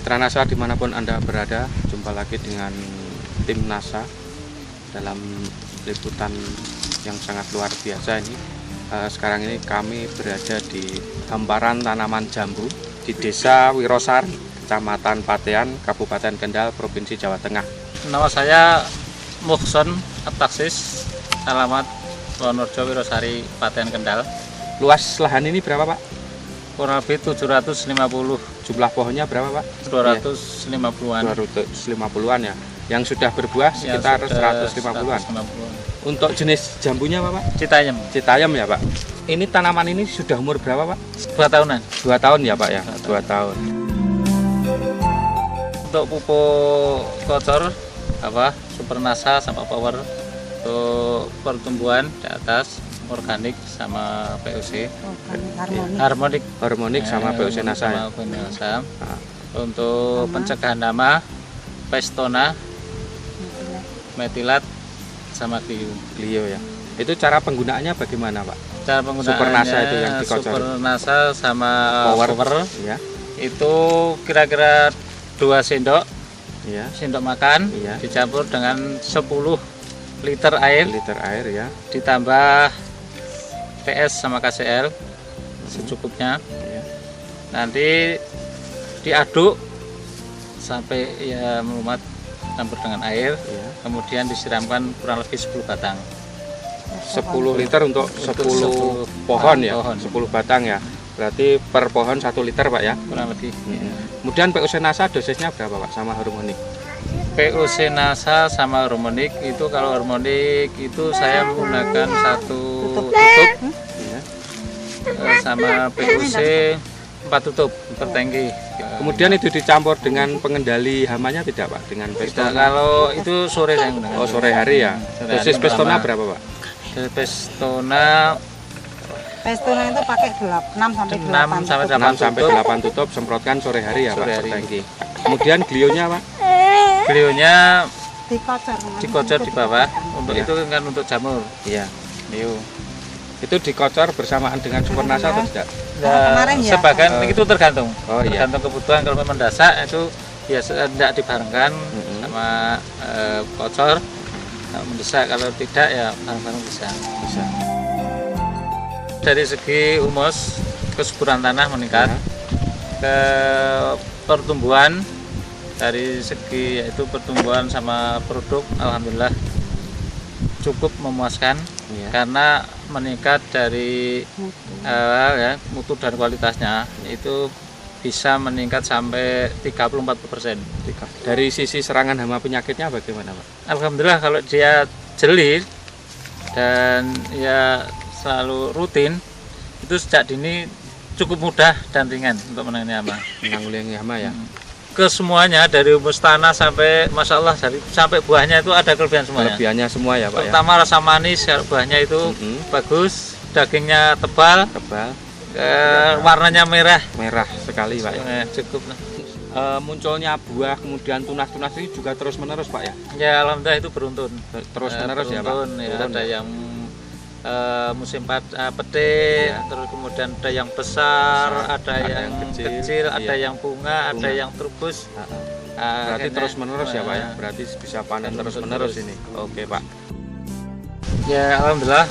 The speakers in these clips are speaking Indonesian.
Mitra NASA dimanapun Anda berada, jumpa lagi dengan tim NASA dalam liputan yang sangat luar biasa ini. Sekarang ini kami berada di hamparan tanaman jambu di Desa Wirosari, Kecamatan Patean, Kabupaten Kendal, Provinsi Jawa Tengah. Nama saya Muhson Abtaksis, alamat Wonorejo Wirosari, Patean Kendal. Luas lahan ini berapa, Pak? Kurang lebih 750. Jumlah pohonnya berapa, Pak? 250-an. 250-an ya. Yang sudah berbuah sekitar 150-an. Untuk jenis jambunya apa, Pak? Citayam. Citayam ya, Pak. Ini tanaman ini sudah umur berapa, Pak? 2 tahunan. 2 tahun ya, Pak ya. 2 tahun. Untuk pupuk kocor Super NASA sama Power, untuk pertumbuhan di atas organik sama POC. Harmonik sama POC NASA ya. Untuk pencegahan hama, Pestona, metilat sama Clio ya. Itu cara penggunaannya bagaimana, Pak? Cara penggunaannya Super NASA itu yang dikocor. Super NASA sama Power ya. Itu kira-kira 2 sendok ya. Sendok makan ya. Dicampur dengan 10 liter air ya. Ditambah PS sama KCl secukupnya ya. Nanti diaduk sampai ya melumat, campur dengan air ya. Kemudian disiramkan kurang lebih 10 batang. 10 liter untuk 10 pohon ya. 10 batang ya. Berarti per pohon 1 liter, Pak ya. Kurang lebih. Kemudian POC NASA dosisnya berapa, Pak, sama harmonik? POC NASA sama harmonik itu, kalau harmonik itu saya menggunakan 1 tutup ya. Sama POC 4 tutup per tangki. Kemudian itu dicampur dengan pengendali hamanya tidak, Pak? Dengan Pestona? Kalau itu sore saya gunakan. Oh, sore hari ya. Dosis Pestona berapa, Pak? Pestona itu pakai 6 sampai 8 tutup, semprotkan sore hari ya, Pak, per tangki. Kemudian Clio-nya, Pak? Clio-nya dikocor di bawah. Untuk itu kan untuk jamur. Iya. Clio. Itu dikocor bersamaan dengan Super NASA atau tidak? Sebagian itu tergantung. Iya. Tergantung kebutuhan. Kalau memang mendesak itu ya tidak dibarengkan sama kocor. Kalau mendesak, kalau tidak ya bareng-bareng bisa. Dari segi humus, kesuburan tanah meningkat. Ke pertumbuhan, dari segi yaitu pertumbuhan sama produk, alhamdulillah cukup memuaskan karena meningkat dari mutu dan kualitasnya itu bisa meningkat sampai 34%. Dari sisi serangan hama penyakitnya bagaimana, Pak? Alhamdulillah kalau dia jeli dan ya selalu rutin, itu sejak dini cukup mudah dan ringan untuk menangani hama. Menanggulangi hama ya. Kesemuanya dari humus tanah sampai Masya Allah sampai buahnya itu ada kelebihan semuanya. Kelebihannya semua ya, Pak. Terutama ya? Rasa manis buahnya itu bagus, dagingnya tebal, warnanya merah sekali, Pak. Ya. Cukup. Munculnya buah kemudian tunas-tunas ini juga terus menerus, Pak ya. Ya alhamdulillah itu beruntun. Terus menerus ya, Pak. Ya, ada yang musim petik, terus kemudian ada yang besar, ada yang kecil, ada yang bunga, ada yang trubus. Berarti terus menerus ya, Pak ya. Berarti bisa panen terus menerus ini. Oke, Pak. Ya alhamdulillah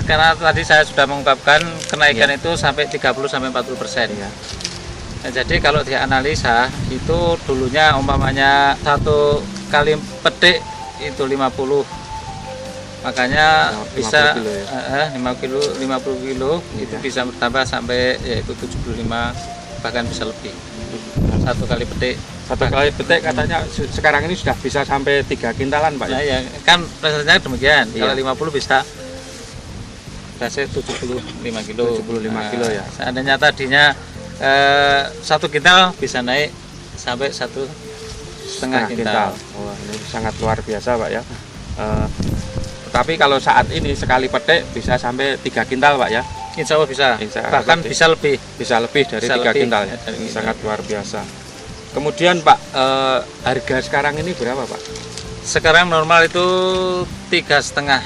karena tadi saya sudah mengungkapkan kenaikan itu sampai 30-40% ya. Nah, jadi kalau dianalisa itu dulunya umpamanya 1 kali petik itu 50, makanya 50 bisa kilo ya? 50 kilo itu bisa bertambah sampai yaitu 75, bahkan bisa lebih. 1 kali petik. 1 kali petik katanya sekarang ini sudah bisa sampai 3 kintalan, Pak. Ya kan rasanya demikian. Kalau 50 bisa kasih 75 kilo. 75 kilo ya. Seandainya tadinya 1 kintal bisa naik sampai 1,5 kintal. Wah, ini sangat luar biasa, Pak ya. Tapi kalau saat ini sekali petik bisa sampai 3 kintal, Pak ya. Insya Allah bisa. Bahkan bisa lebih. Bisa lebih dari 3 kintal ya. Ini sangat luar biasa. Kemudian, Pak, harga sekarang ini berapa, Pak? Sekarang normal itu 3,5.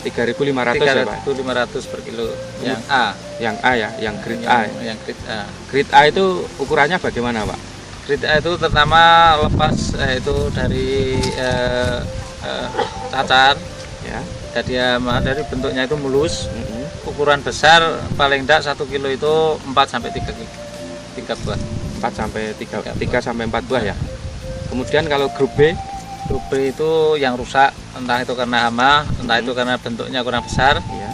3.500 ya, Pak? 3.500 per kilo. Yang A. Yang A ya, yang grade A. Yang grade A. Grade A itu ukurannya bagaimana, Pak? Grade A itu terutama lepas itu dari cacar Ya. jadi dari bentuknya itu mulus. Ukuran besar paling tidak 1 kilo itu 4 sampai 3 buah. 4 sampai 3 sampai 4 buah ya. Kemudian kalau grup B, Grup B itu yang rusak, entah itu karena hama, entah itu karena bentuknya kurang besar, ya,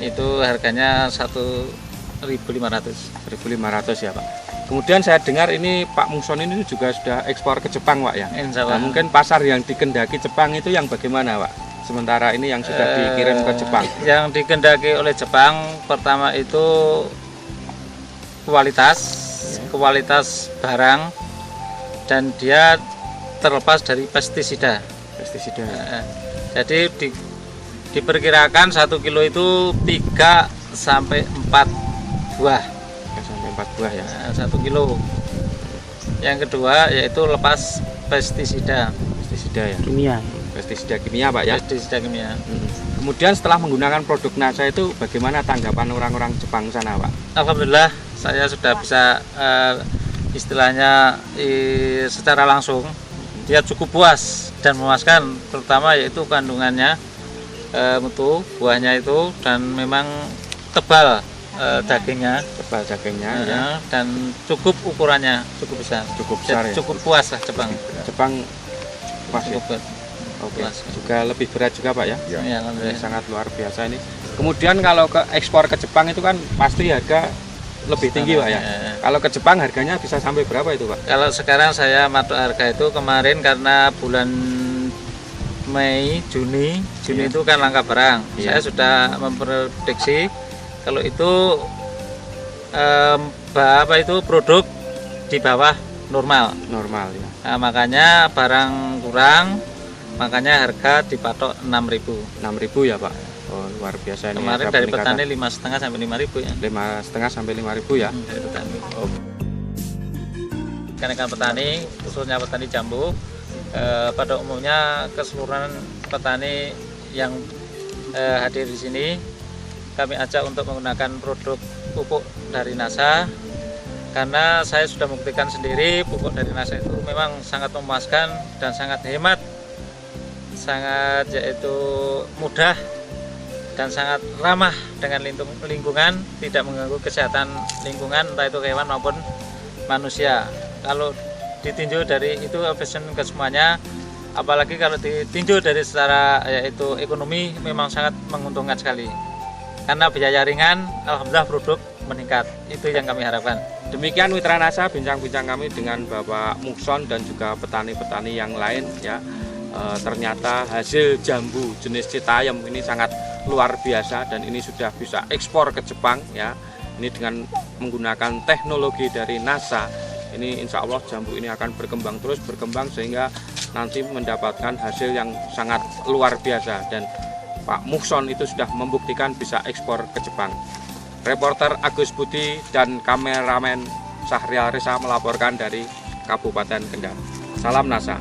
itu harganya 1.500. 1.500 ya Pak. Kemudian saya dengar ini Pak Mungson ini juga sudah ekspor ke Jepang Pak ya. Insya Nah, Allah. mungkin pasar yang dikendaki Jepang itu yang bagaimana Pak? Sementara ini yang sudah dikirim ke Jepang. Yang dikendaki oleh Jepang pertama itu kualitas, kualitas barang, dan dia terlepas dari pestisida. Pestisida. Jadi diperkirakan 1 kilo itu 3 sampai 4 buah. 3 sampai 4 buah ya. 1 kilo. Yang kedua yaitu lepas pestisida. Pestisida ya. Kimia. Pestisida kimia Pak ya. Pestisida kimia. Kemudian setelah menggunakan produk NASA itu bagaimana tanggapan orang-orang Jepang sana Pak? Alhamdulillah saya sudah bisa istilahnya secara langsung dia cukup puas dan memuaskan, terutama yaitu kandungannya, mutu buahnya itu, dan memang tebal dagingnya, Tebal dagingnya ya. dan cukup ukurannya cukup besar, Cukup besar ya. cukup puas lah Jepang. Jepang pas ya. Cukup Oke. puas. Juga lebih berat juga Pak ya. Ya, Ini alhamdulillah. sangat luar biasa ini. Kemudian kalau ke ekspor ke Jepang itu kan pasti harga lebih tinggi Pak ya. Kalau ke Jepang harganya bisa sampai berapa itu Pak? Kalau sekarang saya matok harga itu kemarin karena bulan Mei, Juni itu kan langka barang. Iya. Saya sudah memprediksi kalau itu produk di bawah normal. Normal ya. Nah, makanya barang kurang, makanya harga dipatok 6.000. 6.000 ya Pak. Oh, luar biasa ini. Kemarin ada dari peningkatan. petani 5,5 sampai 5.000 ya. 5,5 sampai 5.000 ya. Dari petani. Oke. Rekan-rekan petani, khususnya petani jambu, pada umumnya keseluruhan petani yang hadir di sini, kami ajak untuk menggunakan produk pupuk dari NASA, karena saya sudah membuktikan sendiri pupuk dari NASA itu memang sangat memuaskan dan sangat hemat, sangat yaitu mudah dan sangat ramah dengan lingkungan, tidak mengganggu kesehatan lingkungan, entah itu hewan maupun manusia. Kalau ditinjau dari itu efisien ke semuanya, apalagi kalau ditinjau dari secara yaitu ekonomi, memang sangat menguntungkan sekali. Karena biaya ringan, alhamdulillah produk meningkat. Itu yang kami harapkan. Demikian Mitra NASA bincang-bincang kami dengan Bapak Mungson dan juga petani-petani yang lain ya. Ternyata hasil jambu jenis Citayam ini sangat luar biasa dan ini sudah bisa ekspor ke Jepang ya. Ini dengan menggunakan teknologi dari NASA. Ini insya Allah jambu ini akan berkembang terus sehingga nanti mendapatkan hasil yang sangat luar biasa, dan Pak Mungson itu sudah membuktikan bisa ekspor ke Jepang. Reporter Agus Budi dan kameramen Sahrial Reza melaporkan dari Kabupaten Kendal. Salam NASA.